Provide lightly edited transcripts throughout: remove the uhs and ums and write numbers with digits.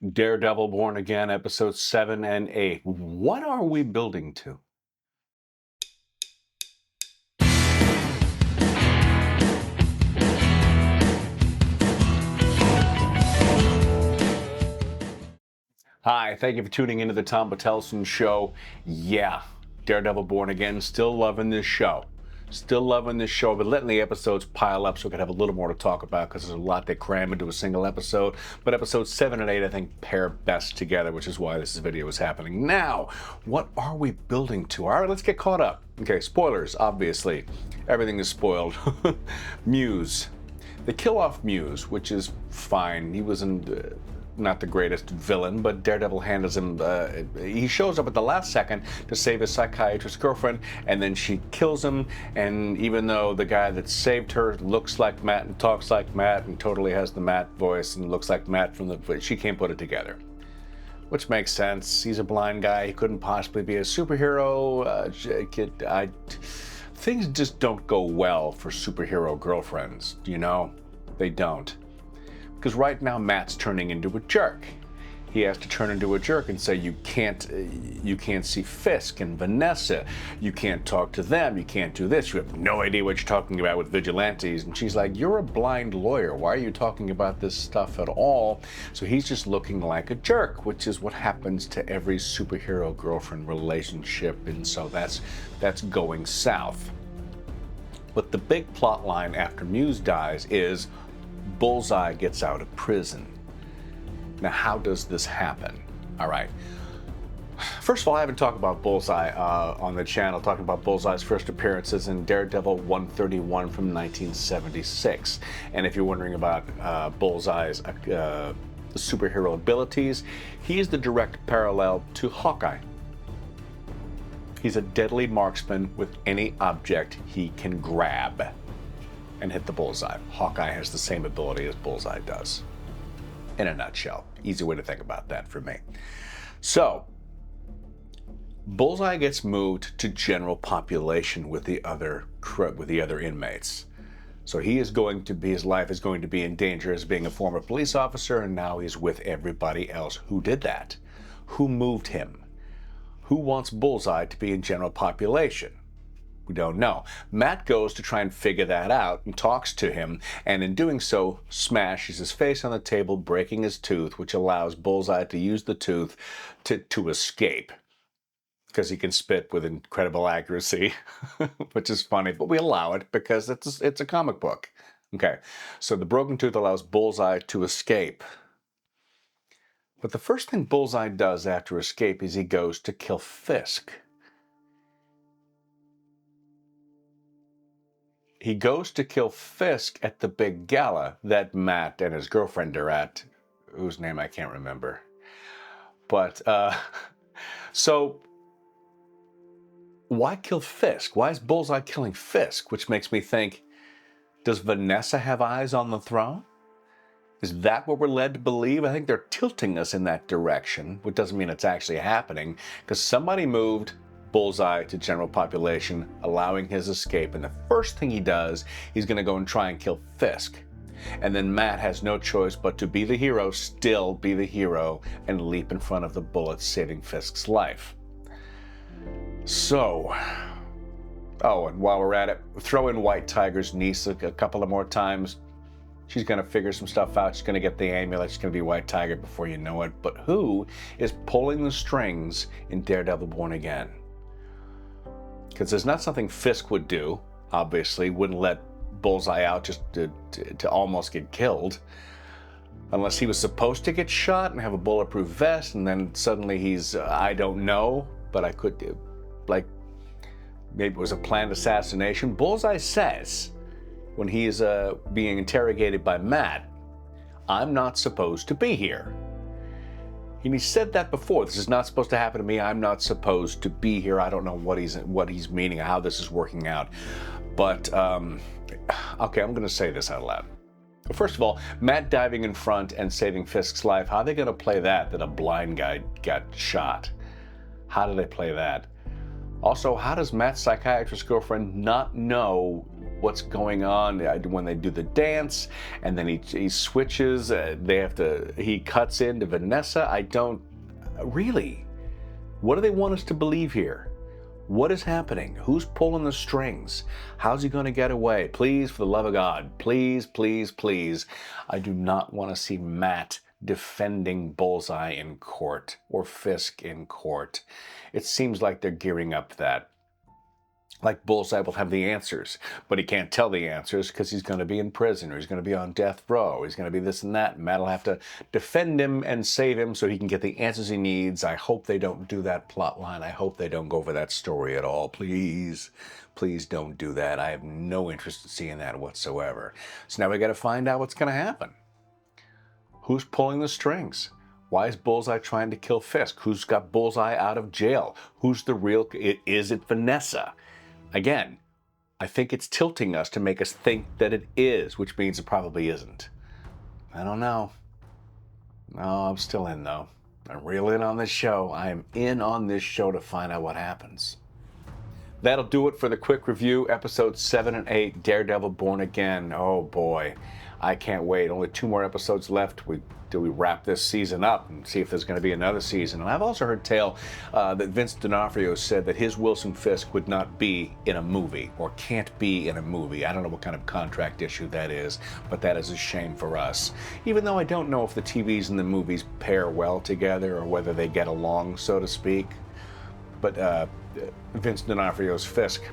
Daredevil Born Again, episodes 7 and 8. What are we building to? Hi, thank you for tuning into the Tom Bottelsen Show. Yeah, Daredevil Born Again, still loving this show. Still loving this show, but letting the episodes pile up so we can have a little more to talk about because there's a lot they cram into a single episode. But episodes 7 and 8, I think, pair best together, which is why this video is happening. Now, what are we building to? All right, let's get caught up. Okay, spoilers, obviously. Everything is spoiled. Muse. They kill off Muse, which is fine. He wasn't not the greatest villain, but Daredevil handles him. He shows up at the last second to save his psychiatrist girlfriend, and then she kills him. And even though the guy that saved her looks like Matt and talks like Matt and totally has the Matt voice and looks like Matt from the, she can't put it together. Which makes sense. He's a blind guy. He couldn't possibly be a superhero. Things just don't go well for superhero girlfriends, you know? They don't. Because right now Matt's turning into a jerk. He has to turn into a jerk and say you can't see Fisk and Vanessa, you can't talk to them, you can't do this, you have no idea what you're talking about with vigilantes. And she's like, you're a blind lawyer, why are you talking about this stuff at all? So he's just looking like a jerk, which is what happens to every superhero girlfriend relationship, and so that's going south. But the big plot line after Muse dies is Bullseye gets out of prison. Now, how does this happen? All right. First of all, I haven't talked about Bullseye on the channel, talking about Bullseye's first appearances in Daredevil 131 from 1976. And if you're wondering about Bullseye's superhero abilities, he's the direct parallel to Hawkeye. He's a deadly marksman with any object he can grab and hit the bullseye. Hawkeye has the same ability as Bullseye does. In a nutshell. Easy way to think about that for me. So, Bullseye gets moved to general population with the other inmates. So his life is going to be in danger as being a former police officer, and now he's with everybody else. Who did that? Who moved him? Who wants Bullseye to be in general population? We don't know. Matt goes to try and figure that out and talks to him, and in doing so, smashes his face on the table, breaking his tooth, which allows Bullseye to use the tooth to escape. Because he can spit with incredible accuracy, which is funny, but we allow it because it's a comic book. Okay, so the broken tooth allows Bullseye to escape. But the first thing Bullseye does after escape is he goes to kill Fisk. He goes to kill Fisk at the big gala that Matt and his girlfriend are at, whose name I can't remember. But, so, why kill Fisk? Why is Bullseye killing Fisk? Which makes me think, does Vanessa have eyes on the throne? Is that what we're led to believe? I think they're tilting us in that direction, which doesn't mean it's actually happening, because somebody moved Bullseye to general population, allowing his escape, and the first thing he does, he's going to go and try and kill Fisk. And then Matt has no choice but to be the hero, still be the hero, and leap in front of the bullets, saving Fisk's life. So, oh, and while we're at it, throw in White Tiger's niece a couple of more times. She's going to figure some stuff out. She's going to get the amulet. She's going to be White Tiger before you know it. But who is pulling the strings in Daredevil Born Again? Because there's not something Fisk would do, obviously. Wouldn't let Bullseye out just to almost get killed. Unless he was supposed to get shot and have a bulletproof vest, and then suddenly he's, I don't know, but I could, like, maybe it was a planned assassination. Bullseye says, when he is being interrogated by Matt, I'm not supposed to be here. And he said that before. This is not supposed to happen to me. I'm not supposed to be here. I don't know what he's meaning, how this is working out. But, okay, I'm going to say this out loud. First of all, Matt diving in front and saving Fisk's life, how are they going to play that a blind guy got shot? How do they play that? Also, how does Matt's psychiatrist girlfriend not know what's going on when they do the dance, and then he switches. He cuts into Vanessa. I don't really. What do they want us to believe here? What is happening? Who's pulling the strings? How's he going to get away? Please, for the love of God, please, please, please. I do not want to see Matt defending Bullseye in court or Fisk in court. It seems like they're gearing up that. Like Bullseye will have the answers, but he can't tell the answers because he's going to be in prison or he's going to be on death row. He's going to be this and that. Matt will have to defend him and save him so he can get the answers he needs. I hope they don't do that plot line. I hope they don't go over that story at all. Please, please don't do that. I have no interest in seeing that whatsoever. So now we got to find out what's going to happen. Who's pulling the strings? Why is Bullseye trying to kill Fisk? Who's got Bullseye out of jail? Who's the real... Is it Vanessa? Again, I think it's tilting us to make us think that it is, which means it probably isn't. I don't know. No, I'm still in, though. I'm real in on this show. I am in on this show to find out what happens. That'll do it for the quick review. Episodes 7 and 8, Daredevil Born Again. Oh, boy. I can't wait. Only 2 more episodes left. Do we wrap this season up and see if there's going to be another season? And I've also heard tale that Vince D'Onofrio said that his Wilson Fisk would not be in a movie or can't be in a movie. I don't know what kind of contract issue that is, but that is a shame for us. Even though I don't know if the TVs and the movies pair well together or whether they get along, so to speak. But Vince D'Onofrio's Fisk,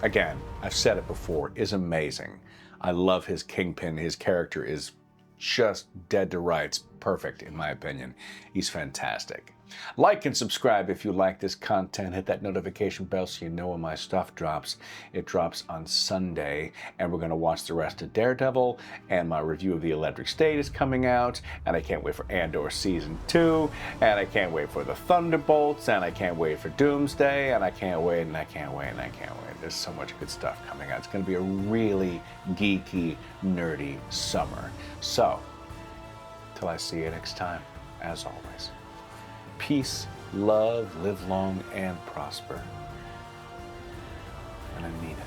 again, I've said it before, is amazing. I love his Kingpin. His character is just dead to rights. Perfect, in my opinion. He's fantastic. Like and subscribe if you like this content. Hit that notification bell so you know when my stuff drops. It drops on Sunday, and we're going to watch the rest of Daredevil, and my review of The Electric State is coming out, and I can't wait for Andor Season 2, and I can't wait for the Thunderbolts, and I can't wait for Doomsday, and I can't wait, and I can't wait, and I can't wait. There's so much good stuff coming out. It's going to be a really geeky, nerdy summer. So, till I see you next time, as always, peace, love, live long, and prosper. And I mean it.